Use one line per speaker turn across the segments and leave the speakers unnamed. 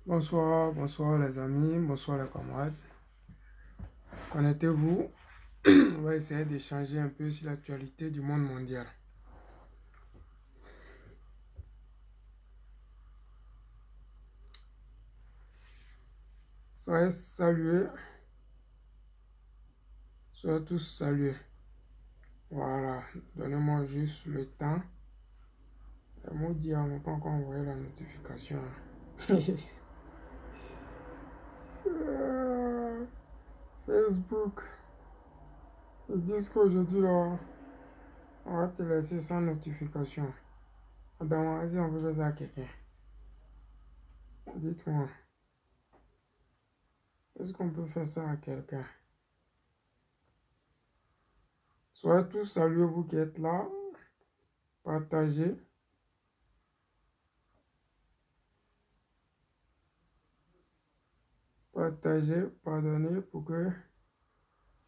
Bonsoir, bonsoir les amis, bonsoir les camarades. Connectez-vous. On va essayer d'échanger un peu sur l'actualité du monde mondial. Soyez salués. Soyez tous salués. Voilà. Donnez-moi juste le temps. Les maudits n'ont pas encore envoyé la notification. Facebook. Ils disent qu'aujourd'hui, là, on va te laisser sans notification. Attends, vas-y, on veut faire ça à quelqu'un. Dites-moi, est-ce qu'on peut faire ça à quelqu'un? Soyez tous salués, vous qui êtes là. Partagez. Partagez, pardonnez pour que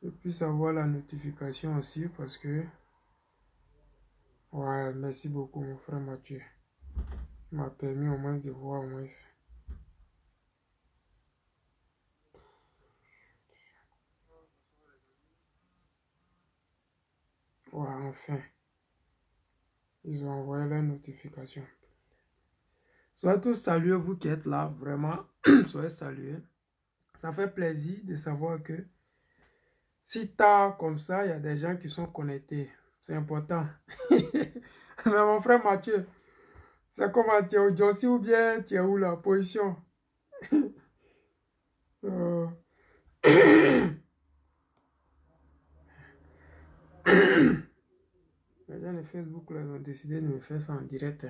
je puisse avoir la notification aussi parce que... Ouais, merci beaucoup mon frère Mathieu. Il m'a permis au moins de voir au moins... Ouais, enfin. Ils ont envoyé la notification. Soyez tous salués, vous qui êtes là, vraiment. Soyez salués. Ça fait plaisir de savoir que si tard comme ça, il y a des gens qui sont connectés. C'est important. Mais mon frère Mathieu, c'est comment tu es au Jossi ou bien tu es où la position? Euh, Les gens de Facebook là, ils ont décidé de me faire ça en direct.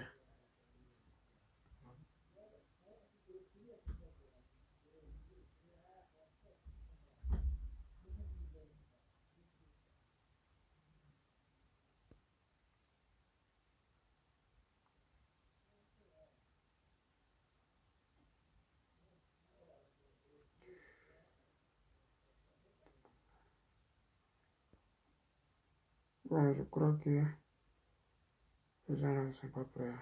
Bon, je crois que les gens là ne sont pas prêts.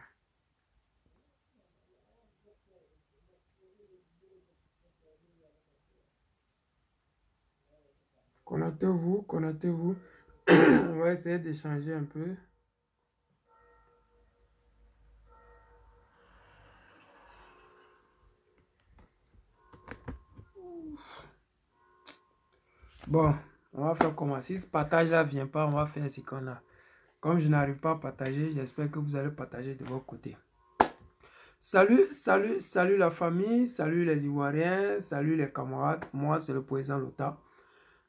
Connectez-vous, connectez-vous. On va essayer d'échanger un peu. Bon, on va faire comment? Si ce partage là vient pas, on va faire ce qu'on a. Comme je n'arrive pas à partager, j'espère que vous allez partager de votre côté. Salut, salut, salut la famille, salut les Ivoiriens, salut les camarades. Moi, c'est le président Lota.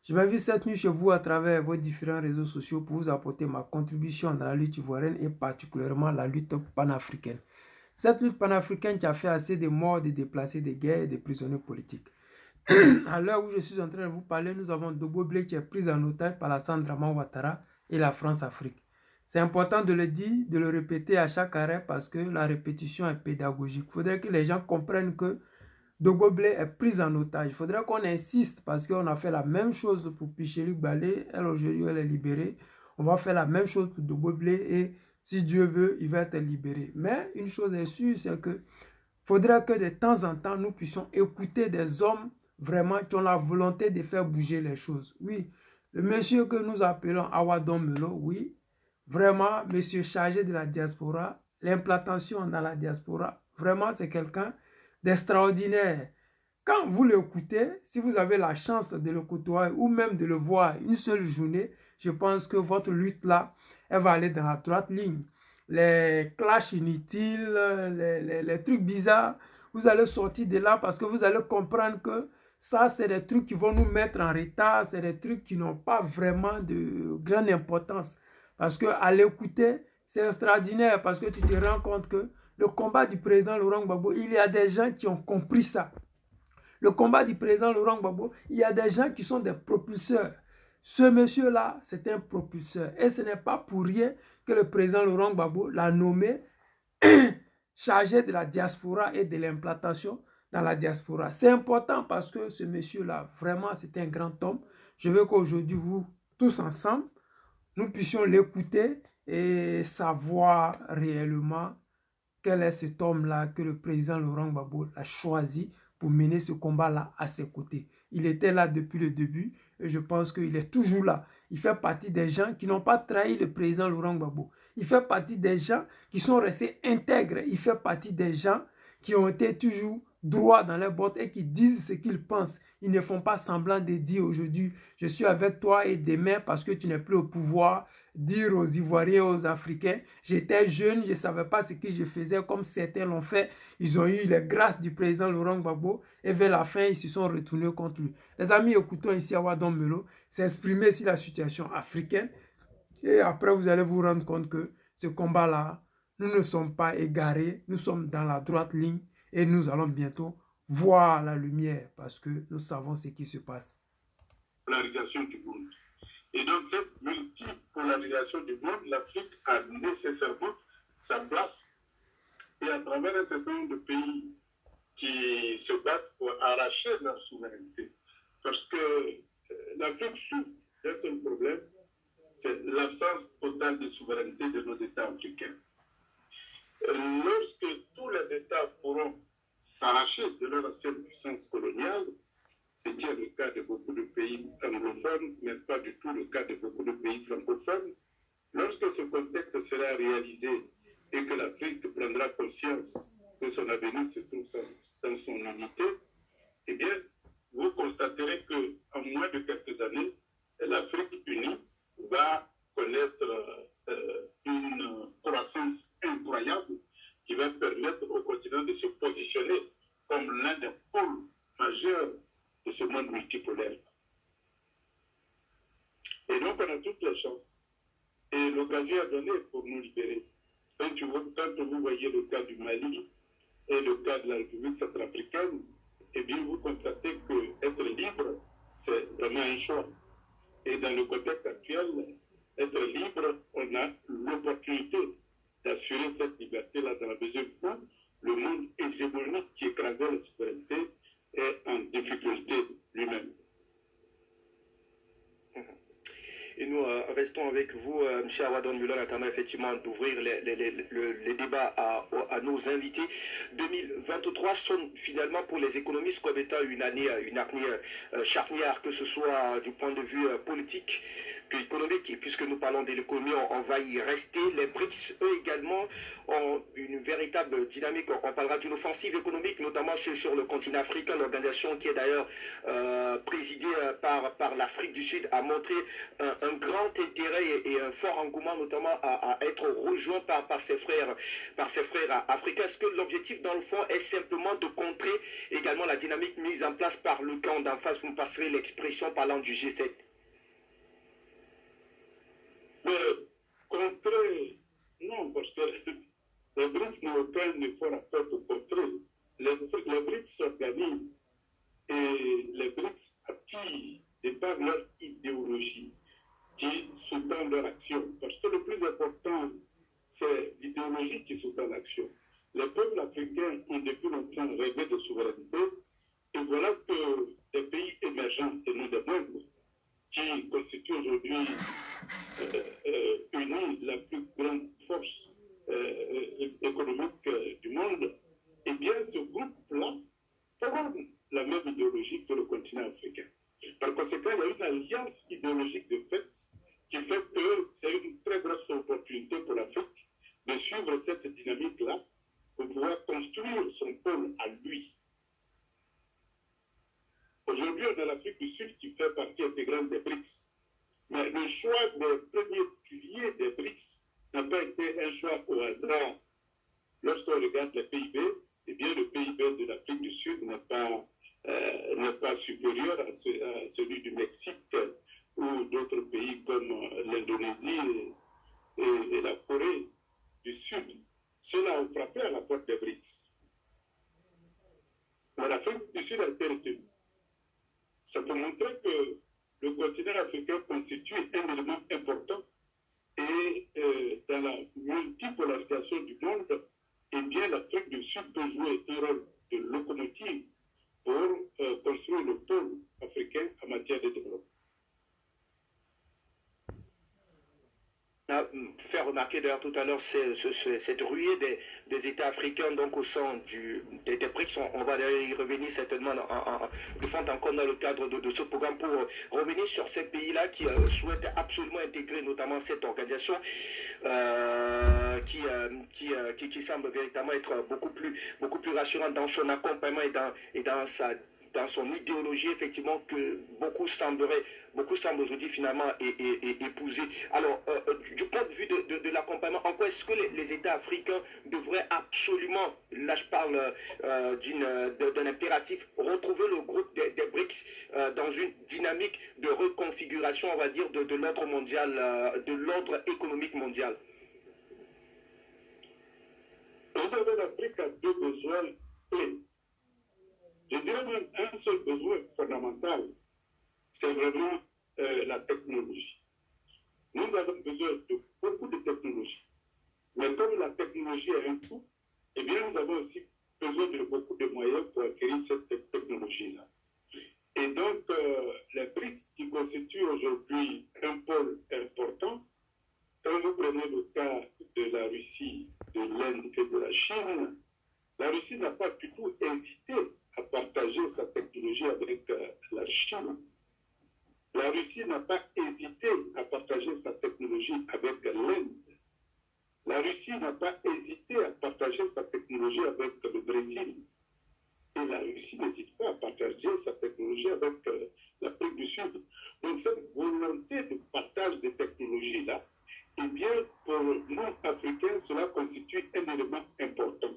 Je m'invite cette nuit chez vous à travers vos différents réseaux sociaux pour vous apporter ma contribution dans la lutte ivoirienne et particulièrement la lutte panafricaine. Cette lutte panafricaine qui a fait assez de morts, de déplacés, de guerres et de prisonniers politiques. À l'heure où je suis en train de vous parler, nous avons Dogo Blé qui est pris en otage par la Draman Ouattara et la France-Afrique. C'est important de le dire, de le répéter à chaque arrêt parce que la répétition est pédagogique. Il faudrait que les gens comprennent que Dogo Blé est prise en otage. Il faudrait qu'on insiste parce qu'on a fait la même chose pour Pichelu Balé. Elle aujourd'hui elle est libérée. On va faire la même chose pour Dogo Blé et si Dieu veut, il va être libéré. Mais une chose est sûre, c'est que faudrait que de temps en temps nous puissions écouter des hommes vraiment qui ont la volonté de faire bouger les choses. Oui, le monsieur que nous appelons Awadon Melo, oui, vraiment, monsieur chargé de la diaspora, l'implantation dans la diaspora, vraiment c'est quelqu'un d'extraordinaire. Quand vous l'écoutez, si vous avez la chance de le côtoyer ou même de le voir une seule journée, je pense que votre lutte là, elle va aller dans la droite ligne. Les clashs inutiles, les trucs bizarres, vous allez sortir de là parce que vous allez comprendre que ça, c'est des trucs qui vont nous mettre en retard, c'est des trucs qui n'ont pas vraiment de grande importance. Parce qu'à l'écouter, c'est extraordinaire parce que tu te rends compte que le combat du président Laurent Gbagbo, il y a des gens qui ont compris ça. Le combat du président Laurent Gbagbo, il y a des gens qui sont des propulseurs. Ce monsieur-là, c'est un propulseur. Et ce n'est pas pour rien que le président Laurent Gbagbo l'a nommé chargé de la diaspora et de l'implantation dans la diaspora. C'est important parce que ce monsieur-là, vraiment, c'est un grand homme. Je veux qu'aujourd'hui, vous, tous ensemble, nous puissions l'écouter et savoir réellement quel est cet homme-là que le président Laurent Gbagbo a choisi pour mener ce combat-là à ses côtés. Il était là depuis le début et je pense qu'il est toujours là. Il fait partie des gens qui n'ont pas trahi le président Laurent Gbagbo. Il fait partie des gens qui sont restés intègres. Il fait partie des gens qui ont été toujours droits dans les bottes et qui disent ce qu'ils pensent. Ils ne font pas semblant de dire aujourd'hui, je suis avec toi et demain parce que tu n'es plus au pouvoir, dire aux Ivoiriens, aux Africains, j'étais jeune, je ne savais pas ce que je faisais comme certains l'ont fait. Ils ont eu les grâces du président Laurent Gbagbo et vers la fin, ils se sont retournés contre lui. Les amis, écoutons ici Awadon Melo s'exprimer sur la situation africaine et après vous allez vous rendre compte que ce combat-là, nous ne sommes pas égarés, nous sommes dans la droite ligne et nous allons bientôt voir la lumière parce que nous savons ce qui se passe.
Polarisation du monde. Et donc cette multipolarisation du monde, l'Afrique a nécessairement sa place et à travers un certain nombre de pays qui se battent pour arracher leur souveraineté. Parce que l'Afrique souffre d'un seul problème, c'est l'absence totale de souveraineté de nos États africains. Lorsque tous les États pourront s'arracher de leur ancienne puissance coloniale, ce qui est le cas de beaucoup de pays anglophones, mais pas du tout le cas de beaucoup de pays francophones, lorsque ce contexte sera réalisé et que l'Afrique prendra conscience que son avenir se trouve dans son unité, eh bien, vous constaterez qu'en moins de quelques années, l'Afrique unie va connaître une croissance incroyable qui va permettre au continent de se positionner comme l'un des pôles majeurs de ce monde multipolaire. Et donc, on a toutes les chances. Et l'occasion est donnée pour nous libérer. Quand vous voyez le cas du Mali et le cas de la République centrafricaine, eh bien, vous constatez qu'être libre, c'est vraiment un choix. Et dans le contexte actuel, être libre, on a l'opportunité d'assurer cette liberté-là dans la mesure où le monde hégémonique qui écrasait la souveraineté est en difficulté lui-même.
Et nous restons avec vous, M. Awadon Melo, en attendant effectivement d'ouvrir les débats à nos invités. 2023 sonne finalement pour les économistes comme étant une année charnière, que ce soit du point de vue politique que économique. Et puisque nous parlons de l'économie, on va y rester. Les BRICS, eux également, ont une véritable dynamique. On parlera d'une offensive économique, notamment sur le continent africain. L'organisation qui est d'ailleurs présidée par l'Afrique du Sud a montré un grand intérêt et un fort engouement, notamment à être rejoint par ses frères africains. Est-ce que l'objectif, dans le fond, est simplement de contrer également la dynamique mise en place par le camp d'en face? Vous me passerez l'expression parlant du G7.
Contrer, non, parce que les BRICS n'ont aucun effort à faire pour contrer. Les BRICS s'organisent et les BRICS attirent de par leur idéologie qui sous-tend leur action. Parce que le plus important, c'est l'idéologie qui sous-tend l'action. Les peuples africains ont depuis longtemps rêvé de souveraineté et voilà que les pays émergents et non des moindres qui constituent aujourd'hui unis la plus grande force économique du monde, eh bien ce groupe-là prône la même idéologie que le continent africain. Par conséquent, il y a une alliance idéologique de fait qui fait que c'est une très grosse opportunité pour l'Afrique de suivre cette dynamique-là pour pouvoir construire son pôle à lui. Aujourd'hui, on a l'Afrique du Sud qui fait partie intégrante des BRICS. Mais le choix des premiers piliers des BRICS n'a pas été un choix au hasard. Lorsqu'on regarde le PIB, eh bien le PIB de l'Afrique du Sud n'est pas supérieur à celui du Mexique ou d'autres pays comme l'Indonésie et la Corée du Sud. Cela a frappé à la porte des BRICS. Mais l'Afrique du Sud a été retenue. Ça peut montrer que le continent africain constitue un élément important et dans la multipolarisation du monde, eh bien l'Afrique du Sud peut jouer un rôle de locomotive pour construire le pôle africain en matière de développement.
a fait remarquer d'ailleurs tout à l'heure cette ruée des États africains donc au sein des BRICS. On va d'ailleurs y revenir certainement de fond en comble dans le cadre de ce programme pour revenir sur ces pays-là qui souhaitent absolument intégrer notamment cette organisation qui semble véritablement être beaucoup plus rassurante dans son accompagnement et dans son idéologie, effectivement, que beaucoup semblent aujourd'hui finalement épouser. Alors, du point de vue de l'accompagnement, en quoi est-ce que les États africains devraient absolument, là je parle d'un impératif, retrouver le groupe des BRICS dans une dynamique de reconfiguration, on va dire, de l'ordre mondial, de l'ordre économique mondial?
Vous savez, l'Afrique a deux besoins clés. Je dirais même un seul besoin fondamental, c'est vraiment la technologie. Nous avons besoin de beaucoup de technologie. Mais comme la technologie a un coût, eh bien nous avons aussi besoin de beaucoup de moyens pour acquérir cette technologie-là. Et donc, les BRICS qui constituent aujourd'hui un pôle important, quand vous prenez le cas de la Russie, de l'Inde et de la Chine, la Russie n'a pas du tout hésité à partager sa technologie avec la Chine. La Russie n'a pas hésité à partager sa technologie avec l'Inde. La Russie n'a pas hésité à partager sa technologie avec le Brésil. Et la Russie n'hésite pas à partager sa technologie avec l'Afrique du Sud. Donc cette volonté de partage des technologies-là, eh bien, pour nous, Africains, cela constitue un élément important.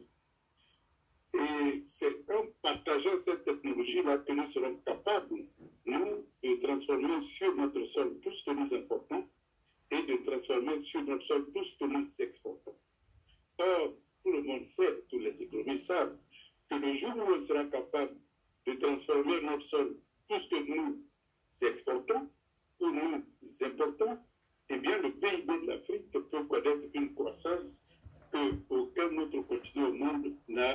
Et c'est en partageant cette technologie-là que nous serons capables, nous, de transformer sur notre sol tout ce que nous importons et de transformer sur notre sol tout ce que nous exportons. Or, tout le monde sait, tous les économistes savent, que le jour où on sera capable de transformer notre sol, tout ce que nous exportons ou nous importons, eh bien, le PIB de l'Afrique peut connaître une croissance qu'aucun autre continent au monde n'a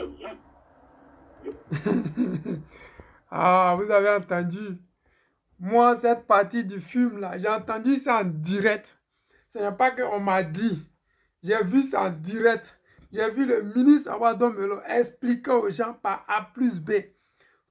vu.
Ah, vous avez entendu. Moi, cette partie du film là, j'ai entendu ça en direct. Ce n'est pas qu'on m'a dit. J'ai vu ça en direct. J'ai vu le ministre Awa Melo expliquer aux gens par A plus B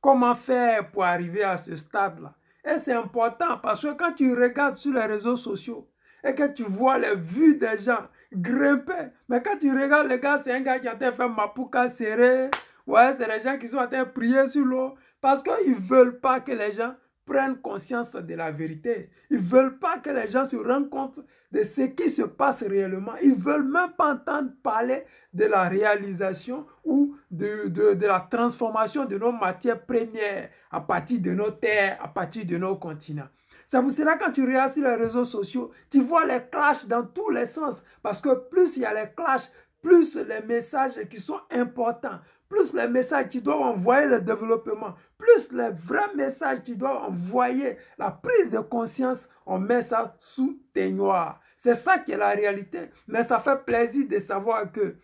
comment faire pour arriver à ce stade-là. Et c'est important parce que quand tu regardes sur les réseaux sociaux et que tu vois les vues des gens grimper, mais quand tu regardes les gars, c'est un gars qui a fait Mapuka serré, ouais, c'est les gens qui sont en train de prier sur l'eau parce qu'ils ne veulent pas que les gens prennent conscience de la vérité. Ils ne veulent pas que les gens se rendent compte de ce qui se passe réellement. Ils ne veulent même pas entendre parler de la réalisation ou de la transformation de nos matières premières à partir de nos terres, à partir de nos continents. C'est pour cela quand tu regardes sur les réseaux sociaux, tu vois les clashs dans tous les sens. Parce que plus il y a les clashs, plus les messages qui sont importants, plus les messages qui doivent envoyer le développement, plus les vrais messages qui doivent envoyer la prise de conscience, on met ça sous teignoir. C'est ça qui est la réalité. Mais ça fait plaisir de savoir que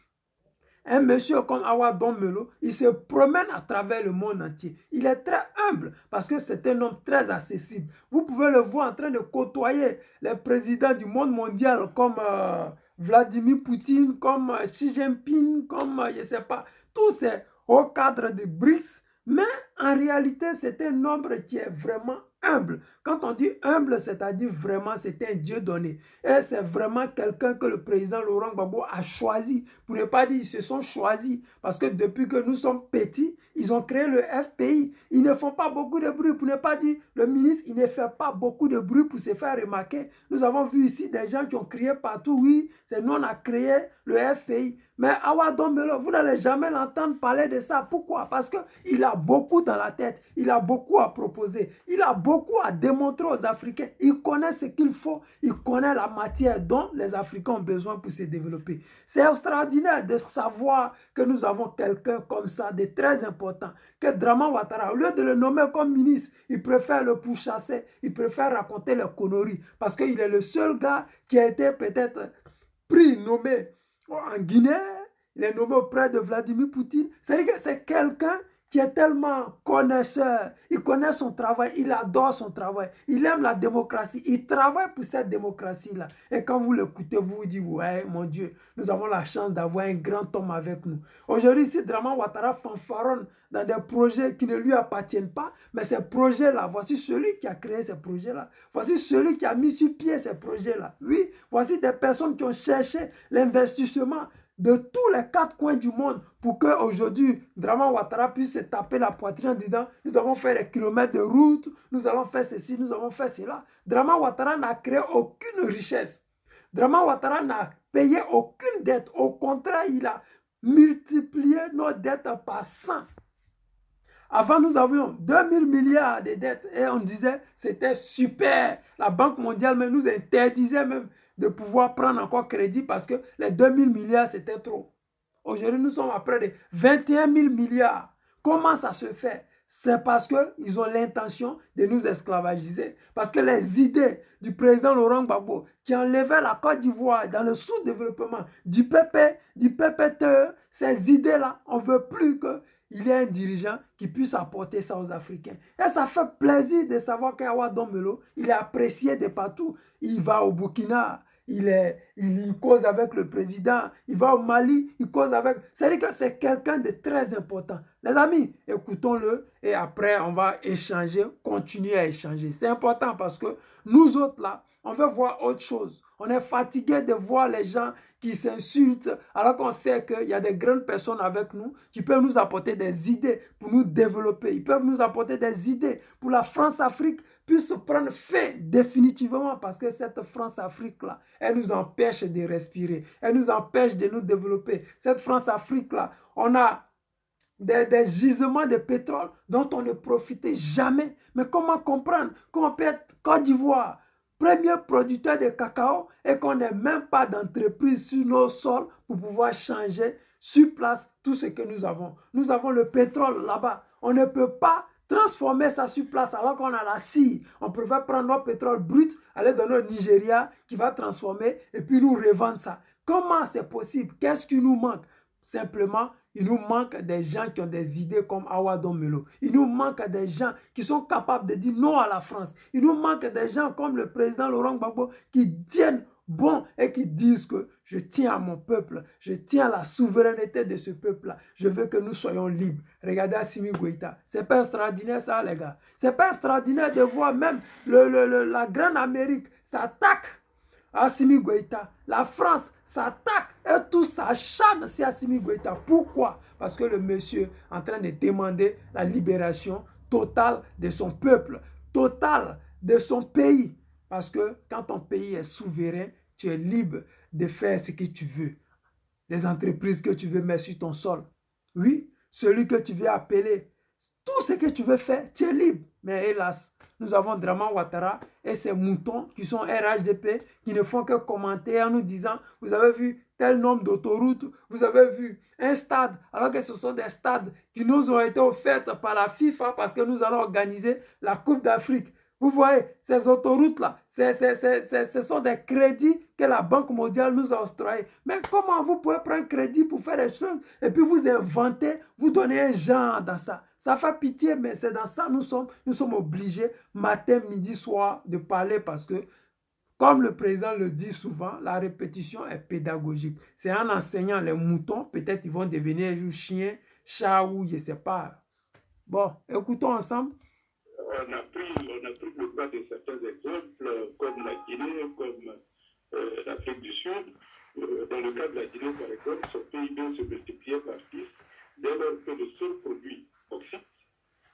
un monsieur comme Awa Melo, il se promène à travers le monde entier. Il est très humble parce que c'est un homme très accessible. Vous pouvez le voir en train de côtoyer les présidents du monde mondial comme Vladimir Poutine, comme Xi Jinping, comme je ne sais pas, tous ces hauts cadres de BRICS. Mais en réalité, c'est un homme qui est vraiment humble. Quand on dit humble, c'est-à-dire vraiment c'est un Dieu donné. Et c'est vraiment quelqu'un que le président Laurent Gbagbo a choisi. Pour ne pas dire ils se sont choisis. Parce que depuis que nous sommes petits, ils ont créé le FPI. Ils ne font pas beaucoup de bruit. Pour ne pas dire le ministre, il ne fait pas beaucoup de bruit pour se faire remarquer. Nous avons vu ici des gens qui ont crié partout. Oui, c'est nous on a créé le FPI. Mais Awa Melo, vous n'allez jamais l'entendre parler de ça. Pourquoi? Parce qu'il a beaucoup dans la tête. Il a beaucoup à proposer. Il a beaucoup à démontrer aux Africains. Il connaît ce qu'il faut. Il connaît la matière dont les Africains ont besoin pour se développer. C'est extraordinaire de savoir que nous avons quelqu'un comme ça, de très important. Que Draman Ouattara, au lieu de le nommer comme ministre, il préfère le pourchasser. Il préfère raconter les conneries. Parce qu'il est le seul gars qui a été peut-être nommé en Guinée, il est nommé auprès de Vladimir Poutine. C'est-à-dire que c'est quelqu'un qui est tellement connaisseur, il connaît son travail, il adore son travail, il aime la démocratie, il travaille pour cette démocratie-là. Et quand vous l'écoutez, vous vous dites, ouais, mon Dieu, nous avons la chance d'avoir un grand homme avec nous. Aujourd'hui, si Draman Ouattara fanfaronne dans des projets qui ne lui appartiennent pas, mais ces projets-là, voici celui qui a créé ces projets-là, voici celui qui a mis sur pied ces projets-là. Oui, voici des personnes qui ont cherché l'investissement de tous les 4 coins du monde pour qu'aujourd'hui, Draman Ouattara puisse se taper la poitrine en disant « Nous avons fait des kilomètres de route, nous allons faire ceci, nous avons fait cela ». Draman Ouattara n'a créé aucune richesse. Draman Ouattara n'a payé aucune dette. Au contraire, il a multiplié nos dettes par 100. Avant, nous avions 2000 milliards de dettes et on disait c'était super. La Banque mondiale même nous interdisait même de pouvoir prendre encore crédit parce que les 2000 milliards c'était trop. Aujourd'hui, nous sommes à près de 21 000 milliards. Comment ça se fait? C'est parce qu'ils ont l'intention de nous esclavagiser. Parce que les idées du président Laurent Gbagbo qui enlevait la Côte d'Ivoire dans le sous-développement du PPTE, ces idées-là, on ne veut plus qu'il y ait un dirigeant qui puisse apporter ça aux Africains. Et ça fait plaisir de savoir qu'Awa Dombelo, il est apprécié de partout. Il va au Burkina, il cause avec le président, il va au Mali, il cause avec... C'est-à-dire que c'est quelqu'un de très important. Les amis, écoutons-le et après on va échanger, continuer à échanger. C'est important parce que nous autres là, on veut voir autre chose. On est fatigué de voir les gens qui s'insultent alors qu'on sait qu'il y a des grandes personnes avec nous qui peuvent nous apporter des idées pour nous développer. Ils peuvent nous apporter des idées pour la France-Afrique puisse prendre fin définitivement parce que cette France-Afrique-là, elle nous empêche de respirer, elle nous empêche de nous développer. Cette France-Afrique-là, on a des gisements de pétrole dont on ne profitait jamais. Mais comment comprendre qu'on peut être Côte d'Ivoire, premier producteur de cacao et qu'on n'ait même pas d'entreprise sur nos sols pour pouvoir changer sur place tout ce que nous avons. Nous avons le pétrole là-bas. On ne peut pas transformer ça sur place alors qu'on a la scie. On préfère prendre notre pétrole brut, aller donner au Nigeria qui va transformer et puis nous revendre ça. Comment c'est possible? Qu'est-ce qui nous manque? Simplement, il nous manque des gens qui ont des idées comme Awa Dombelo. Il nous manque des gens qui sont capables de dire non à la France. Il nous manque des gens comme le président Laurent Gbagbo qui tiennent bon et qui disent que je tiens à mon peuple, je tiens à la souveraineté de ce peuple-là. Je veux que nous soyons libres. Regardez Assimi Goïta. C'est pas extraordinaire ça, les gars. C'est pas extraordinaire de voir même la grande Amérique s'attaque à Assimi Goïta. La France s'attaque et tout s'acharne sur Assimi Goïta. Pourquoi? Parce que le monsieur est en train de demander la libération totale de son peuple, totale de son pays. Parce que quand ton pays est souverain, tu es libre de faire ce que tu veux. Les entreprises que tu veux mettre sur ton sol. Oui, celui que tu veux appeler. Tout ce que tu veux faire, tu es libre. Mais hélas, nous avons Draman Ouattara et ses moutons qui sont RHDP, qui ne font que commenter en nous disant, vous avez vu tel nombre d'autoroutes, vous avez vu un stade, alors que ce sont des stades qui nous ont été offerts par la FIFA parce que nous allons organiser la Coupe d'Afrique. Vous voyez, ces autoroutes-là, ce sont des crédits que la Banque mondiale nous a octroyés. Mais comment vous pouvez prendre crédit pour faire des choses et puis vous inventer, vous donnez un genre dans ça? Ça fait pitié, mais c'est dans ça nous sommes obligés, matin, midi, soir, de parler parce que, comme le président le dit souvent, la répétition est pédagogique. C'est en enseignant les moutons, peut-être ils vont devenir un jour chiens, chats ou je ne sais pas. Bon, écoutons ensemble.
On a pris le cas de certains exemples, comme la Guinée, comme l'Afrique du Sud. Dans le cas de la Guinée, par exemple, son PIB se multipliait par 10 dès lors que le seul produit bauxite,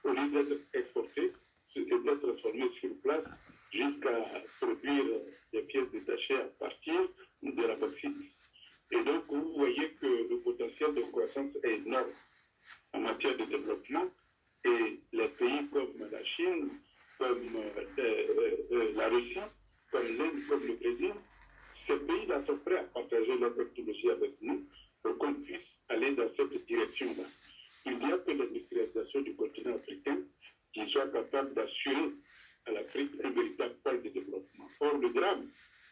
au lieu d'être exporté, s'était transformé sur place jusqu'à produire des pièces détachées à partir de la bauxite. Et donc, vous voyez que le potentiel de croissance est énorme en matière de développement. Et les pays comme la Chine, comme la Russie, comme l'Inde, comme le Brésil, ces pays-là sont prêts à partager leur technologie avec nous pour qu'on puisse aller dans cette direction-là. Il n'y a que l'industrialisation du continent africain qui soit capable d'assurer à l'Afrique un véritable pôle de développement. Or, le drame,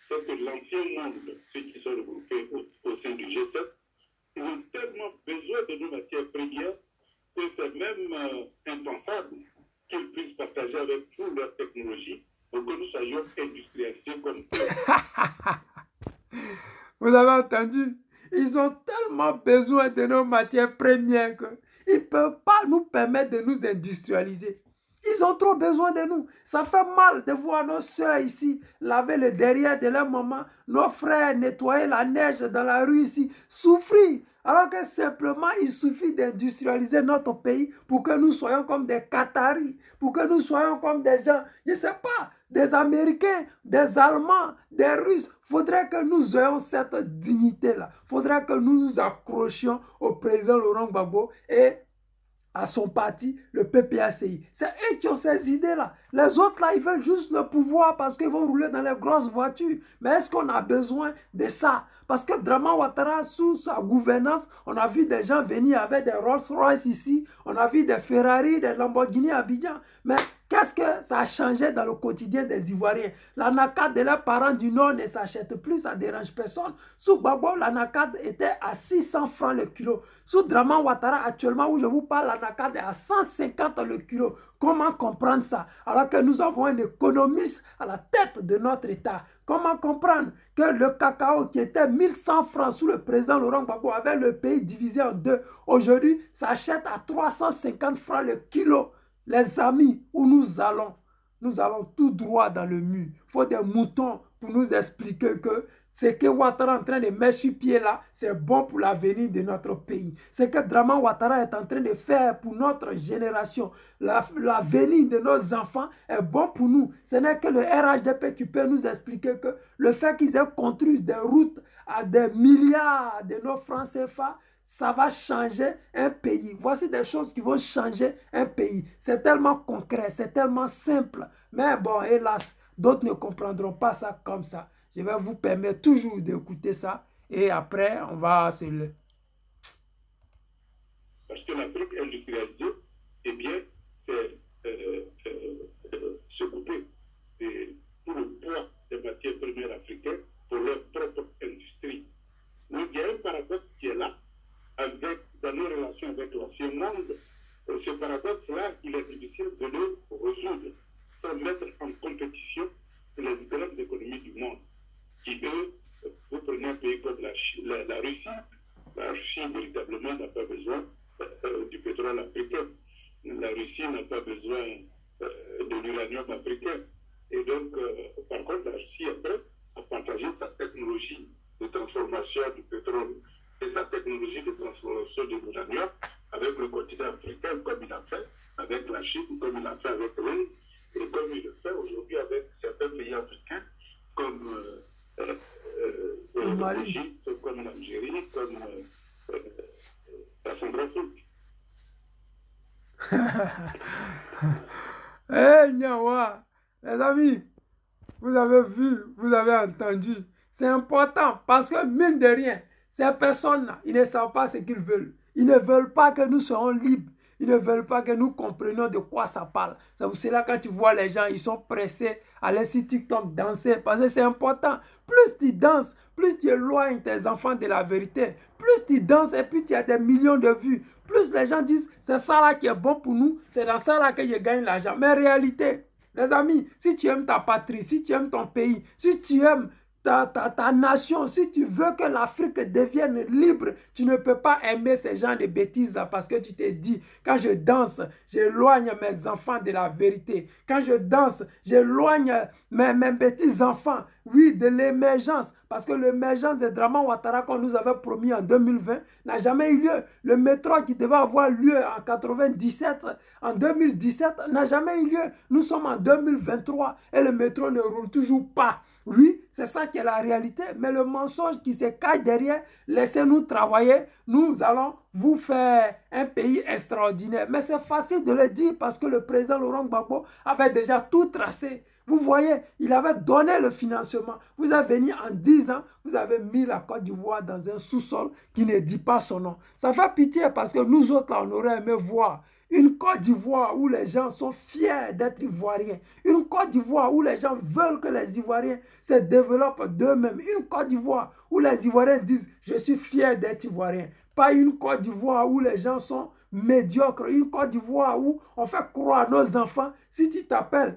c'est que l'ancien monde, ceux qui sont regroupés au sein du G7, ils ont tellement besoin de nos matières premières que c'est même impensable qu'ils puissent partager avec nous leur technologie pour que nous soyons industrialisés comme eux.
Vous avez entendu? Ils ont tellement besoin de nos matières premières qu'ils ne peuvent pas nous permettre de nous industrialiser. Ils ont trop besoin de nous. Ça fait mal de voir nos soeurs ici laver le derrière de leur maman, nos frères nettoyer la neige dans la rue ici, souffrir. Alors que simplement, il suffit d'industrialiser notre pays pour que nous soyons comme des Qataris, pour que nous soyons comme des gens, je ne sais pas, des Américains, des Allemands, des Russes. Il faudrait que nous ayons cette dignité-là. Il faudrait que nous nous accrochions au président Laurent Gbagbo et à son parti, le PPACI. C'est eux qui ont ces idées-là. Les autres, là, ils veulent juste le pouvoir parce qu'ils vont rouler dans les grosses voitures. Mais est-ce qu'on a besoin de ça? Parce que Draman Ouattara, sous sa gouvernance, on a vu des gens venir avec des Rolls-Royce ici, on a vu des Ferrari, des Lamborghini à Abidjan. Mais qu'est-ce que ça a changé dans le quotidien des Ivoiriens? La NACAD de leurs parents du Nord ne s'achète plus, ça ne dérange personne. Sous Gbagbo, la NACAD était à 600 francs le kilo. Sous Draman Ouattara, actuellement, où je vous parle, la NACAD est à 150 le kilo. Comment comprendre ça? Alors que nous avons un économiste à la tête de notre État. Comment comprendre que le cacao qui était 1100 francs sous le président Laurent Gbagbo avait le pays divisé en deux? Aujourd'hui, ça achète à 350 francs le kilo. Les amis, où nous allons tout droit dans le mur. Il faut des moutons pour nous expliquer que ce que Ouattara est en train de mettre sur pied là, c'est bon pour l'avenir de notre pays. Ce que Draman Ouattara est en train de faire pour notre génération, l'avenir de nos enfants est bon pour nous. Ce n'est que le RHDP qui peut nous expliquer que le fait qu'ils aient construit des routes à des milliards de nos francs CFA, ça va changer un pays. Voici des choses qui vont changer un pays. C'est tellement concret, c'est tellement simple. Mais bon, hélas, d'autres ne comprendront pas ça comme ça. Je vais vous permettre toujours d'écouter ça. Et après, on va se le...
Parce que l'Afrique industrialisée, eh bien, c'est se couper tout le poids des matières premières africaines pour leur propre industrie. Donc, il y a un paradoxe qui est là, dans nos relations avec l'ancien monde. Ce paradoxe-là, il est difficile de le résoudre sans mettre en compétition les grandes économies du monde, qui, eux, vous prenez un pays comme la Russie. La Russie, véritablement, n'a pas besoin du pétrole africain. La Russie n'a pas besoin de l'uranium africain. Et donc, par contre, la Russie est prête à partager sa technologie de transformation du pétrole et sa technologie de transformation de l'uranium avec le continent africain, comme il a fait avec la Chine, comme il a fait avec l'Inde, et comme il le fait aujourd'hui avec certains pays africains, comme l'Égypte, comme l'Algérie, comme la Centrafrique.
Hey, Nyawa, les amis, vous avez vu, vous avez entendu. C'est important parce que, mine de rien, ces personnes-là, ils ne savent pas ce qu'ils veulent. Ils ne veulent pas que nous soyons libres. Ils ne veulent pas que nous comprenions de quoi ça parle. C'est pour cela quand tu vois les gens, ils sont pressés à aller sur TikTok danser parce que c'est important. Plus tu danses, plus tu éloignes tes enfants de la vérité. Plus tu danses et plus tu as des millions de vues. Plus les gens disent, c'est ça là qui est bon pour nous, c'est dans ça là que je gagne l'argent. Mais en réalité, les amis, si tu aimes ta patrie, si tu aimes ton pays, si tu aimes ta nation, si tu veux que l'Afrique devienne libre, tu ne peux pas aimer ces gens de bêtises parce que tu t'es dit, quand je danse, j'éloigne mes enfants de la vérité. Quand je danse, j'éloigne mes petits enfants, oui, de l'émergence. Parce que l'émergence de Draman Ouattara qu'on nous avait promis en 2020 n'a jamais eu lieu. Le métro qui devait avoir lieu en 97, en 2017, n'a jamais eu lieu. Nous sommes en 2023 et le métro ne roule toujours pas. Oui, c'est ça qui est la réalité, mais le mensonge qui se cache derrière, laissez-nous travailler, nous allons vous faire un pays extraordinaire. Mais c'est facile de le dire parce que le président Laurent Gbagbo avait déjà tout tracé. Vous voyez, il avait donné le financement. Vous avez venu en 10 ans, vous avez mis la Côte d'Ivoire dans un sous-sol qui ne dit pas son nom. Ça fait pitié parce que nous autres, là, on aurait aimé voir une Côte d'Ivoire où les gens sont fiers d'être Ivoiriens. Une Côte d'Ivoire où les gens veulent que les Ivoiriens se développent d'eux-mêmes. Une Côte d'Ivoire où les Ivoiriens disent « Je suis fier d'être Ivoirien ». Pas une Côte d'Ivoire où les gens sont médiocres. Une Côte d'Ivoire où on fait croire à nos enfants. Si tu t'appelles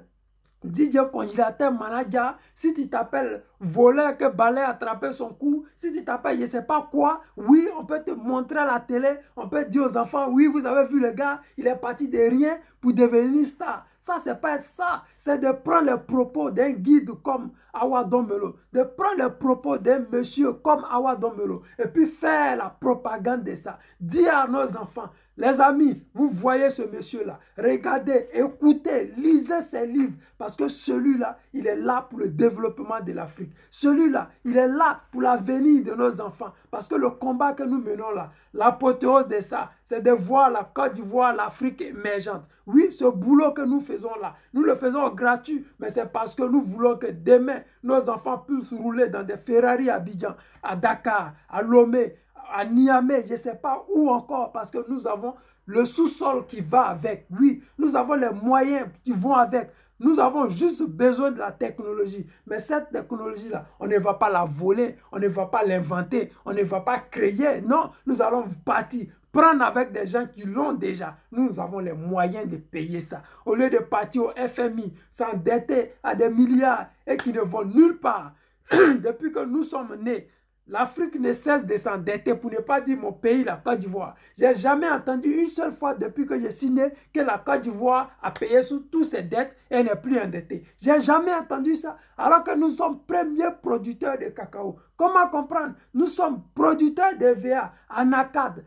DJ congélateur manager, si tu t'appelles voleur que balai a attrapé son cou, si tu t'appelles je ne sais pas quoi, oui, on peut te montrer à la télé, on peut dire aux enfants, oui, vous avez vu le gars, il est parti de rien pour devenir star. Ça, c'est pas ça. C'est de prendre les propos d'un guide comme Awa Dombelo, de prendre les propos d'un monsieur comme Awa Dombelo, et puis faire la propagande de ça. Dire à nos enfants, les amis, vous voyez ce monsieur-là, regardez, écoutez, lisez ses livres, parce que celui-là, il est là pour le développement de l'Afrique. Celui-là, il est là pour l'avenir de nos enfants, parce que le combat que nous menons là, l'apothéose de ça, c'est de voir la Côte d'Ivoire, l'Afrique émergente. Oui, ce boulot que nous faisons là, nous le faisons gratuit, mais c'est parce que nous voulons que demain, nos enfants puissent rouler dans des Ferrari à Abidjan, à Dakar, à Lomé, à Niamey, je ne sais pas où encore, parce que nous avons le sous-sol qui va avec. Oui, nous avons les moyens qui vont avec. Nous avons juste besoin de la technologie. Mais cette technologie-là, on ne va pas la voler, on ne va pas l'inventer, on ne va pas créer. Non, nous allons partir, prendre avec des gens qui l'ont déjà. Nous avons les moyens de payer ça. Au lieu de partir au FMI, s'endetter à des milliards et qui ne vont nulle part. Depuis que nous sommes nés, l'Afrique ne cesse de s'endetter, pour ne pas dire mon pays, la Côte d'Ivoire. Je n'ai jamais entendu une seule fois depuis que je suis né que la Côte d'Ivoire a payé sur toutes ses dettes et n'est plus endettée. Je n'ai jamais entendu ça, alors que nous sommes premiers producteurs de cacao. Comment comprendre? Nous sommes producteurs de VA, anacarde,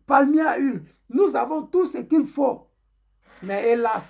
palmier à huile. Nous avons tout ce qu'il faut. Mais hélas,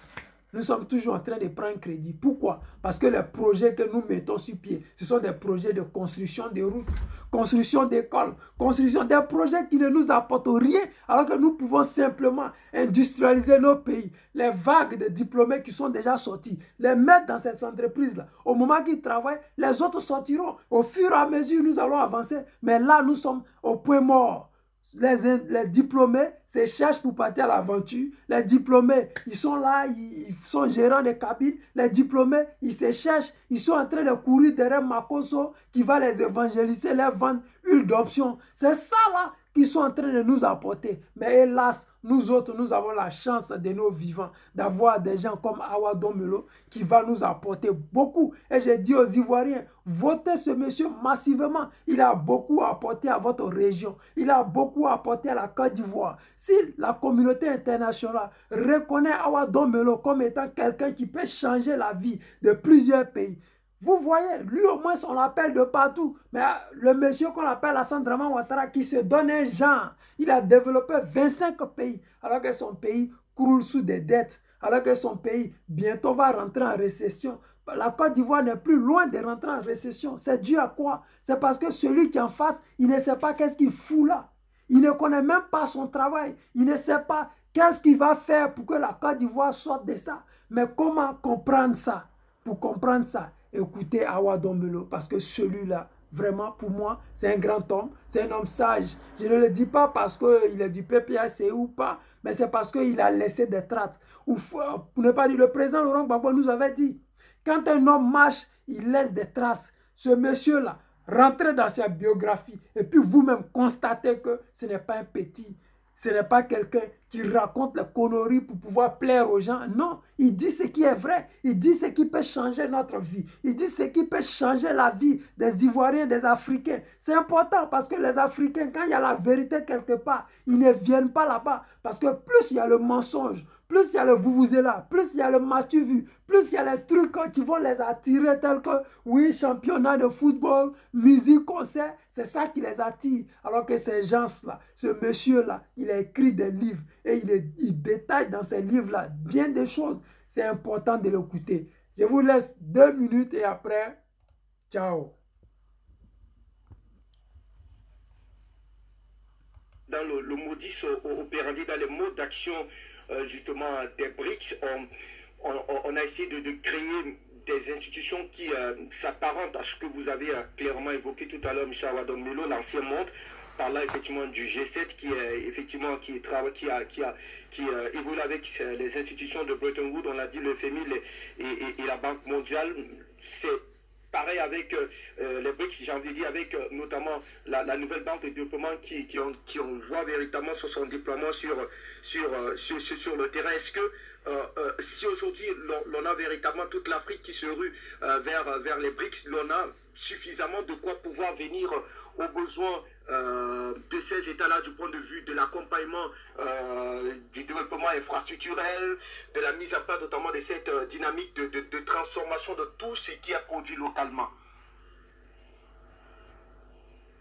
nous sommes toujours en train de prendre crédit. Pourquoi? Parce que les projets que nous mettons sur pied, ce sont des projets de construction de routes, construction d'écoles, construction des projets qui ne nous apportent rien, alors que nous pouvons simplement industrialiser nos pays. Les vagues de diplômés qui sont déjà sortis, les mettre dans ces entreprises-là. Au moment qu'ils travaillent, les autres sortiront. Au fur et à mesure, nous allons avancer. Mais là, nous sommes au point mort. Les diplômés se cherchent pour partir à l'aventure. Les diplômés, ils sont là, ils sont gérants de cabines. Les diplômés, ils se cherchent, ils sont en train de courir derrière Makoso qui va les évangéliser, les vendre huile d'option. C'est ça là qu'ils sont en train de nous apporter. Mais hélas, nous autres, nous avons la chance de nos vivants d'avoir des gens comme Awa Dombelo qui va nous apporter beaucoup. Et j'ai dit aux Ivoiriens, votez ce monsieur massivement. Il a beaucoup apporté à votre région. Il a beaucoup apporté à la Côte d'Ivoire. Si la communauté internationale reconnaît Awa Dombelo comme étant quelqu'un qui peut changer la vie de plusieurs pays, vous voyez, lui au moins on l'appelle de partout. Mais le monsieur qu'on appelle Alassane Dramane Ouattara qui se donne un genre, il a développé 25 pays alors que son pays croule sous des dettes, alors que son pays bientôt va rentrer en récession. La Côte d'Ivoire n'est plus loin de rentrer en récession. C'est dû à quoi? C'est parce que celui qui est en face, il ne sait pas qu'est-ce qu'il fout là. Il ne connaît même pas son travail. Il ne sait pas qu'est-ce qu'il va faire pour que la Côte d'Ivoire sorte de ça. Mais comment comprendre ça? Pour comprendre ça, écoutez Awa Dombelo, parce que celui-là, vraiment, pour moi, c'est un grand homme, c'est un homme sage. Je ne le dis pas parce qu'il est du PPAC ou pas, mais c'est parce qu'il a laissé des traces. Ou, pour ne pas dire, le président Laurent Gbagbo nous avait dit, quand un homme marche, il laisse des traces. Ce monsieur-là, rentrez dans sa biographie et puis vous-même constatez que ce n'est pas un petit. Ce n'est pas quelqu'un qui raconte les conneries pour pouvoir plaire aux gens. Non, il dit ce qui est vrai. Il dit ce qui peut changer notre vie. Il dit ce qui peut changer la vie des Ivoiriens, des Africains. C'est important parce que les Africains, quand il y a la vérité quelque part, ils ne viennent pas là-bas. Parce que plus il y a le mensonge, plus il y a le vuvuzela, plus il y a le matu vu, plus il y a les trucs qui vont les attirer tels que, oui, championnat de football, musique, concert, c'est ça qui les attire. Alors que ces gens-là, ce monsieur-là, il a écrit des livres et il détaille dans ces livres-là bien des choses. C'est important de l'écouter. Je vous laisse 2 minutes et après, ciao.
Dans le modus operandi, dans les modes d'action justement des BRICS, on a essayé de créer des institutions qui s'apparentent à ce que vous avez clairement évoqué tout à l'heure, M. Awa Dombelo, l'ancien monde, parlant effectivement du G7 qui évolue avec les institutions de Bretton Woods, on l'a dit, le FMI et la Banque mondiale. C'est pareil avec les BRICS, j'ai envie de dire, avec notamment la nouvelle banque de développement qui on voit véritablement sur son déploiement sur le terrain. Est-ce que si aujourd'hui l'on a véritablement toute l'Afrique qui se rue vers les BRICS, l'on a suffisamment de quoi pouvoir venir aux besoins de ces États-là du point de vue de l'accompagnement du développement infrastructurel, de la mise en place notamment de cette dynamique de transformation de tout ce qui est produit localement?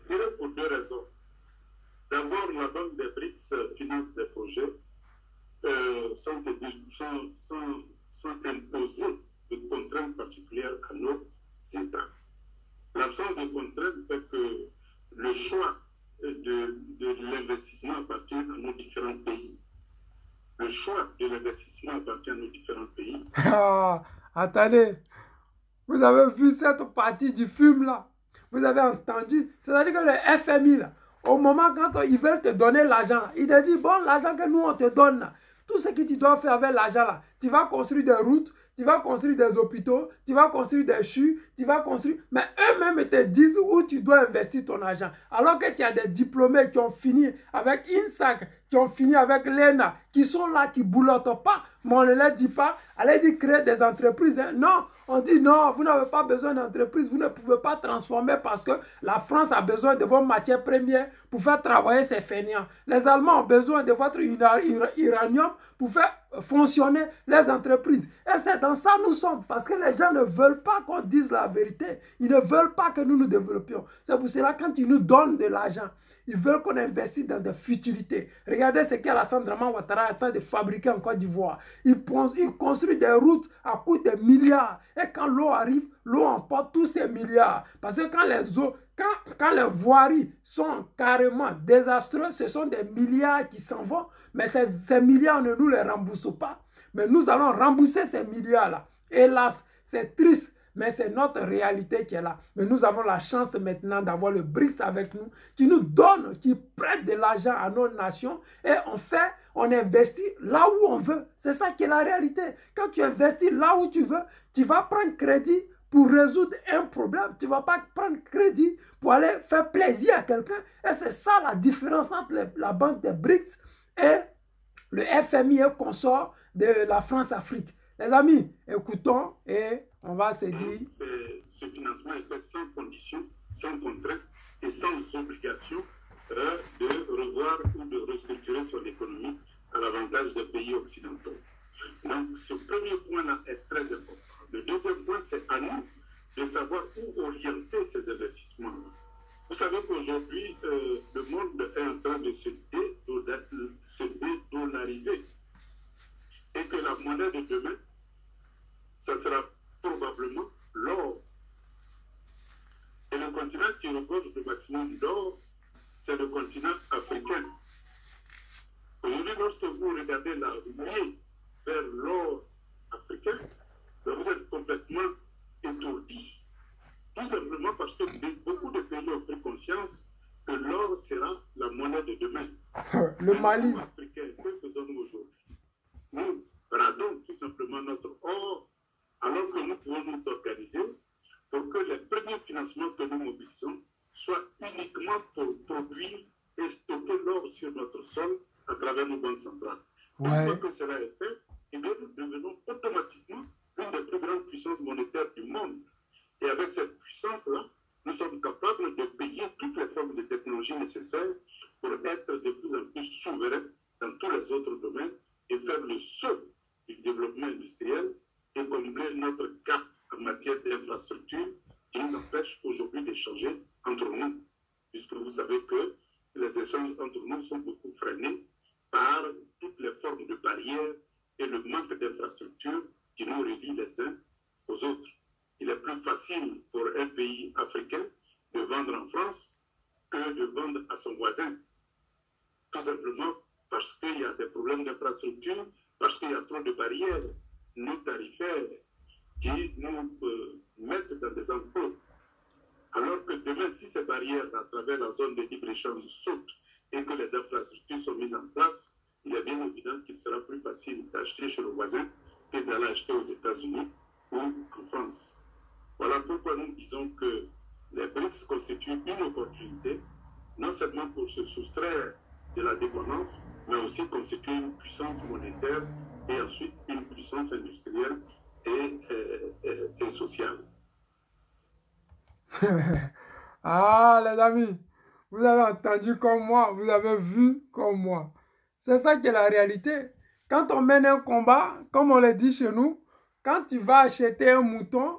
Je dirais pour deux raisons. D'abord, la Banque des BRICS finance des projets sans imposer de contraintes particulières à nos États. L'absence de contraintes fait que le choix de l'investissement appartient à nos différents pays. Le choix de l'investissement appartient à nos différents pays.
Ah, attendez, vous avez vu cette partie du film là? Vous avez entendu? C'est-à-dire que le FMI là, au moment quand ils veulent te donner l'argent, ils te disent, bon, l'argent que nous on te donne là, tout ce que tu dois faire avec l'argent là, tu vas construire des routes, tu vas construire des hôpitaux, tu vas construire des CHU, tu vas construire... Mais eux-mêmes te disent où tu dois investir ton argent. Alors que tu as des diplômés qui ont fini avec INSAC, qui ont fini avec l'ENA, qui sont là, qui ne boulottent pas. Mais on ne leur dit pas, allez-y créer des entreprises. Hein. Non, on dit non, vous n'avez pas besoin d'entreprise, vous ne pouvez pas transformer parce que la France a besoin de vos matières premières pour faire travailler ses fainéants. Les Allemands ont besoin de votre uranium pour faire fonctionner les entreprises. Et c'est dans ça nous sommes, parce que les gens ne veulent pas qu'on dise la vérité. Ils ne veulent pas que nous nous développions. C'est pour cela quand ils nous donnent de l'argent, ils veulent qu'on investisse dans des futurités. Regardez ce qu'Alassane Draman Ouattara est en train de fabriquer en Côte d'Ivoire. Il construit des routes à coût de milliards. Et quand l'eau arrive, l'eau emporte tous ces milliards. Parce que quand les voiries sont carrément désastreuses, ce sont des milliards qui s'en vont. Mais ces milliards, ne nous les remboursent pas. Mais nous allons rembourser ces milliards-là. Hélas, c'est triste. Mais c'est notre réalité qui est là. Mais nous avons la chance maintenant d'avoir le BRICS avec nous, qui nous donne, qui prête de l'argent à nos nations. Et on investit là où on veut. C'est ça qui est la réalité. Quand tu investis là où tu veux, tu vas prendre crédit pour résoudre un problème. Tu ne vas pas prendre crédit pour aller faire plaisir à quelqu'un. Et c'est ça la différence entre la banque des BRICS et le FMI et consort de la France-Afrique. Les amis, écoutons et on va se dire...
Ce financement est fait sans condition, sans contrainte et sans obligation de revoir ou de restructurer son économie à l'avantage des pays occidentaux. Donc, ce premier point-là est très important. Le deuxième point, c'est à nous de savoir où orienter ces investissements-là. Vous savez qu'aujourd'hui, le monde est en train de se dédollariser et que la monnaie de demain, ça sera probablement l'or. Et le continent qui regorge le maximum d'or, c'est le continent africain. Aujourd'hui, lorsque vous regardez la ruée vers l'or africain, vous êtes complètement étourdi. Tout simplement parce que beaucoup de pays ont pris conscience que l'or sera la monnaie de demain.
Le Mali.
Nous, Africains, que faisons-nous aujourd'hui? Nous bradons tout simplement notre or, alors que nous pouvons nous organiser pour que les premiers financements que nous mobilisons soient uniquement pour produire et stocker l'or sur notre sol à travers nos banques centrales.
Ouais.
Une fois que cela est fait, eh bien, nous devenons automatiquement l'une des plus grandes puissances monétaires du monde. Et avec cette puissance-là, nous sommes capables de payer toutes les formes de technologie nécessaires pour être de plus en plus souverains dans tous les autres domaines et faire le saut du développement industriel et combler notre gap en matière d'infrastructure qui nous empêche aujourd'hui d'échanger entre nous. Puisque vous savez que les échanges entre nous sont beaucoup freinés par toutes les formes de barrières et le manque d'infrastructures qui nous relient les uns aux autres. Il est plus facile pour un pays africain de vendre en France que de vendre à son voisin. Tout simplement parce qu'il y a des problèmes d'infrastructure, parce qu'il y a trop de barrières non tarifaires qui nous mettent dans des enclos. Alors que demain, si ces barrières à travers la zone de libre-échange sautent et que les infrastructures sont mises en place, il est bien évident qu'il sera plus facile d'acheter chez le voisin que d'aller acheter aux États-Unis ou en France. Voilà pourquoi nous disons que les BRICS constituent une opportunité, non seulement pour se soustraire de la dépendance, mais aussi constituer une puissance monétaire et ensuite une puissance industrielle et sociale.
Ah, les amis, vous avez entendu comme moi, vous avez vu comme moi. C'est ça qui est la réalité. Quand on mène un combat, comme on le dit chez nous, quand tu vas acheter un mouton,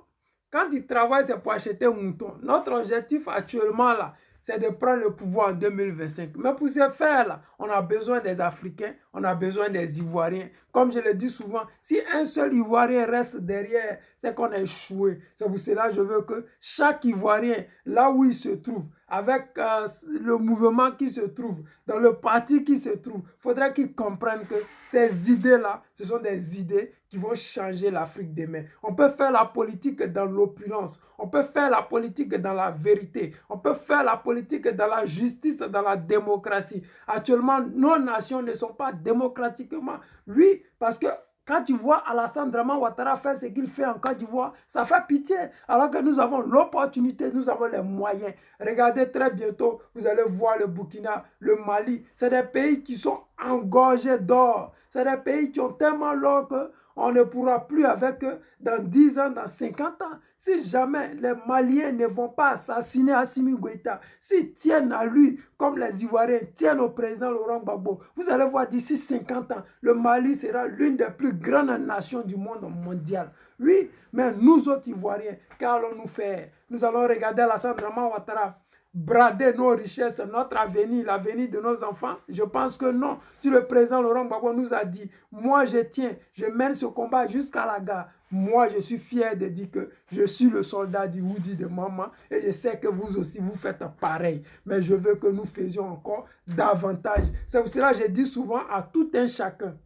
quand tu travailles, c'est pour acheter un mouton. Notre objectif actuellement, là, c'est de prendre le pouvoir en 2025. Mais pour ce faire-là, on a besoin des Africains, on a besoin des Ivoiriens. Comme je le dis souvent, si un seul Ivoirien reste derrière, c'est qu'on a échoué. C'est pour cela que je veux que chaque Ivoirien, là où il se trouve, avec le mouvement qui se trouve, dans le parti qui se trouve, il faudrait qu'ils comprennent que ces idées-là, ce sont des idées qui vont changer l'Afrique demain. On peut faire la politique dans l'opulence, on peut faire la politique dans la vérité, on peut faire la politique dans la justice, dans la démocratie. Actuellement, nos nations ne sont pas démocratiquement. Oui, parce que quand tu vois Alassane Draman Ouattara faire ce qu'il fait en Côte d'Ivoire, ça fait pitié. Alors que nous avons l'opportunité, nous avons les moyens. Regardez très bientôt, vous allez voir le Burkina, le Mali. C'est des pays qui sont engorgés d'or. C'est des pays qui ont tellement l'or qu'on ne pourra plus avec eux dans 10 ans, dans 50 ans. Si jamais les Maliens ne vont pas assassiner Assimi Goïta, s'ils tiennent à lui comme les Ivoiriens tiennent au président Laurent Gbagbo, vous allez voir d'ici 50 ans, le Mali sera l'une des plus grandes nations du monde mondial. Oui, mais nous autres Ivoiriens, qu'allons-nous faire? Nous allons regarder Alassane Draman Ouattara brader nos richesses, notre avenir, l'avenir de nos enfants? Je pense que non. Si le président Laurent Gbagbo nous a dit, moi je tiens, je mène ce combat jusqu'à la gare, moi je suis fier de dire que je suis le soldat du Woody de maman et je sais que vous aussi vous faites pareil. Mais je veux que nous faisions encore davantage. C'est pour cela que je dis souvent à tout un chacun,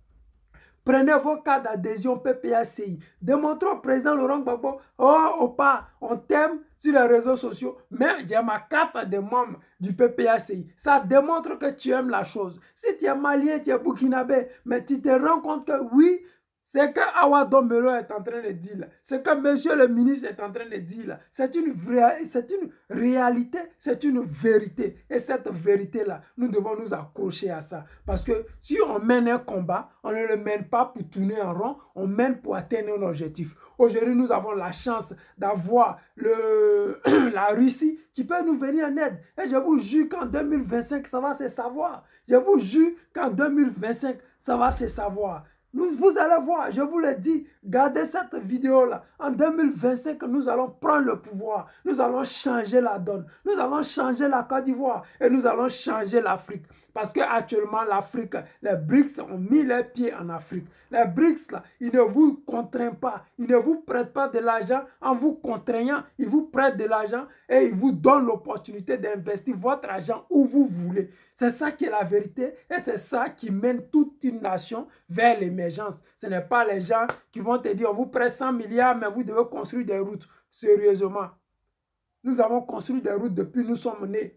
prenez vos cas d'adhésion PPACI. Démontrez au président Laurent Gbagbo, oh, Opa, on t'aime sur les réseaux sociaux, mais j'ai ma carte de membre du PPACI. Ça démontre que tu aimes la chose. Si tu es malien, tu es burkinabé, mais tu te rends compte que oui, c'est que Awa Dombelo est en train de dire là, ce que monsieur le ministre est en train de dire là, c'est une réalité, c'est une vérité. Et cette vérité-là, nous devons nous accrocher à ça. Parce que si on mène un combat, on ne le mène pas pour tourner en rond, on mène pour atteindre un objectif. Aujourd'hui, nous avons la chance d'avoir la Russie qui peut nous venir en aide. Et je vous jure qu'en 2025, ça va se savoir. Je vous jure qu'en 2025, ça va se savoir. Vous allez voir, je vous le dis, gardez cette vidéo-là. En 2025, nous allons prendre le pouvoir. Nous allons changer la donne. Nous allons changer la Côte d'Ivoire et nous allons changer l'Afrique. Parce qu'actuellement, l'Afrique, les BRICS ont mis les pieds en Afrique. Les BRICS, là, ils ne vous contraignent pas. Ils ne vous prêtent pas de l'argent en vous contraignant. Ils vous prêtent de l'argent et ils vous donnent l'opportunité d'investir votre argent où vous voulez. C'est ça qui est la vérité et c'est ça qui mène toute une nation vers l'émergence. Ce n'est pas les gens qui vont te dire, on vous prête 100 milliards, mais vous devez construire des routes. Sérieusement. Nous avons construit des routes depuis nous sommes nés.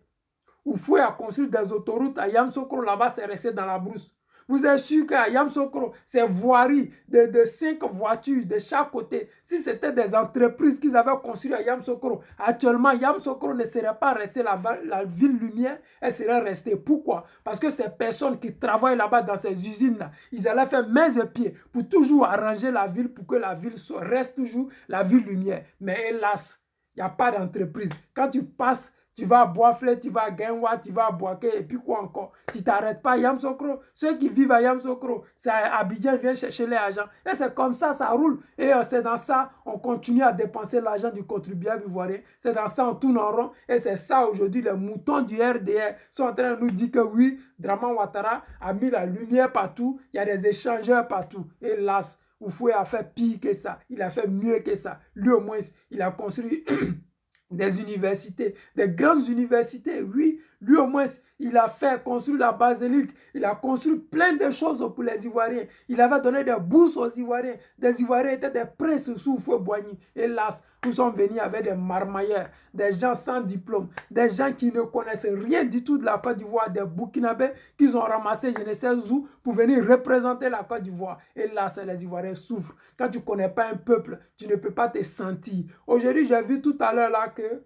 Oufoué a construit des autoroutes à Yamsokro, là-bas, c'est resté dans la brousse. Vous êtes sûr qu'à Yamsokro, c'est voirie de 5 voitures de chaque côté. Si c'était des entreprises qu'ils avaient construites à Yamsokro, actuellement, Yamsokro ne serait pas resté la ville lumière, elle serait restée. Pourquoi? Parce que ces personnes qui travaillent là-bas dans ces usines-là, ils allaient faire main et pieds pour toujours arranger la ville, pour que la ville reste toujours la ville lumière. Mais hélas, il n'y a pas d'entreprise. Quand tu passes, tu vas à Boisflé, tu vas à Genwa, tu vas à Boaké, et puis quoi encore? Tu ne t'arrêtes pas à Yamsokro. Ceux qui vivent à Yamsokro, c'est à Abidjan, viennent chercher les agents. Et c'est comme ça, ça roule. Et c'est dans ça, on continue à dépenser l'argent du contribuable ivoirien. C'est dans ça, on tourne en rond. Et c'est ça, aujourd'hui, les moutons du RDR sont en train de nous dire que oui, Draman Ouattara a mis la lumière partout. Il y a des échangeurs partout. Hélas, Oufoué a fait pire que ça. Il a fait mieux que ça. Lui, au moins, il a construit des universités, des grandes universités. Oui, lui au moins, il a fait construire la basilique, il a construit plein de choses pour les Ivoiriens. Il avait donné des bourses aux Ivoiriens. Des Ivoiriens étaient des princes sous Houphouët-Boigny. Hélas, nous sommes venus avec des marmailleurs, des gens sans diplôme, des gens qui ne connaissent rien du tout de la Côte d'Ivoire, des Burkinabés qu'ils ont ramassés, je ne sais où, pour venir représenter la Côte d'Ivoire. Hélas, les Ivoiriens souffrent. Quand tu ne connais pas un peuple, tu ne peux pas te sentir. Aujourd'hui, j'ai vu tout à l'heure là que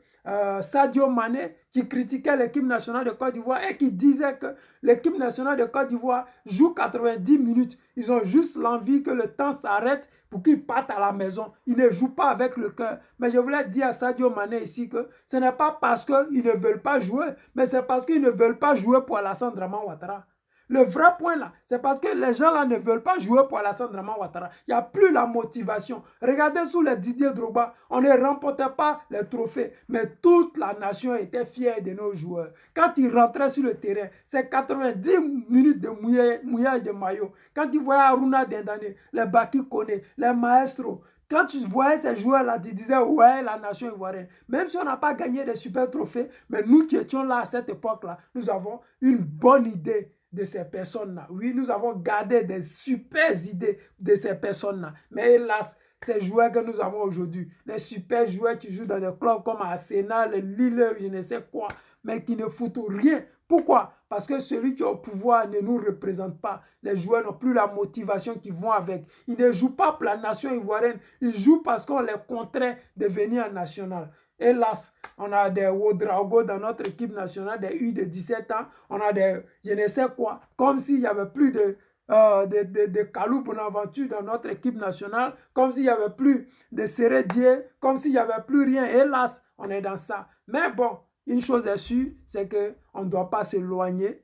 Sadio Mané qui critiquait l'équipe nationale de Côte d'Ivoire et qui disait que l'équipe nationale de Côte d'Ivoire joue 90 minutes. Ils ont juste l'envie que le temps s'arrête pour qu'ils partent à la maison. Ils ne jouent pas avec le cœur. Mais je voulais dire à Sadio Mané ici que ce n'est pas parce qu'ils ne veulent pas jouer, mais c'est parce qu'ils ne veulent pas jouer pour Alassane Draman Ouattara. Le vrai point là, c'est parce que les gens là ne veulent pas jouer pour Alassane Draman Ouattara. Il n'y a plus la motivation. Regardez sous les Didier Drogba, on ne remportait pas les trophées, mais toute la nation était fière de nos joueurs. Quand ils rentraient sur le terrain, c'est 90 minutes de mouillage de maillot. Quand ils voyaient Aruna Dendane, les Baki Kone, les maestros, quand tu voyais ces joueurs-là, tu disais, ouais, la nation ivoirienne. Même si on n'a pas gagné des super trophées, mais nous qui étions là à cette époque-là, nous avons une bonne idée de ces personnes-là. Oui, nous avons gardé des super idées de ces personnes-là. Mais hélas, ces joueurs que nous avons aujourd'hui, les super joueurs qui jouent dans des clubs comme Arsenal, Lille, je ne sais quoi, mais qui ne foutent rien. Pourquoi? Parce que celui qui est au pouvoir ne nous représente pas. Les joueurs n'ont plus la motivation qui vont avec. Ils ne jouent pas pour la nation ivoirienne. Ils jouent parce qu'on les contraint de venir en national. Hélas, on a des Ouedraogo dans notre équipe nationale, des U de 17 ans. On a des je ne sais quoi. Comme s'il n'y avait plus de Kalou Bonaventure dans notre équipe nationale. Comme s'il n'y avait plus de Sérédier. Comme s'il n'y avait plus rien. Hélas, on est dans ça. Mais bon, une chose est sûre, c'est qu'on ne doit pas s'éloigner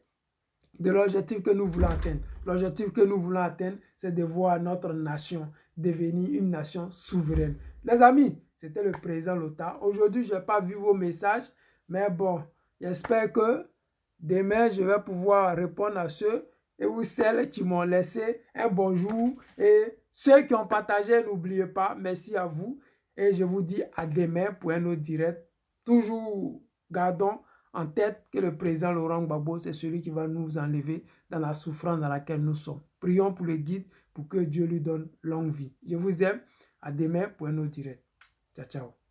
de l'objectif que nous voulons atteindre. L'objectif que nous voulons atteindre, c'est de voir notre nation devenir une nation souveraine. Les amis, c'était le président Lota. Aujourd'hui, je n'ai pas vu vos messages, mais bon, j'espère que demain, je vais pouvoir répondre à ceux et ou celles qui m'ont laissé un bonjour. Et ceux qui ont partagé, n'oubliez pas, merci à vous. Et je vous dis à demain pour un autre direct. Toujours gardons en tête que le président Laurent Gbagbo, c'est celui qui va nous enlever dans la souffrance dans laquelle nous sommes. Prions pour le guide, pour que Dieu lui donne longue vie. Je vous aime. À demain pour un autre direct. Ciao, ciao.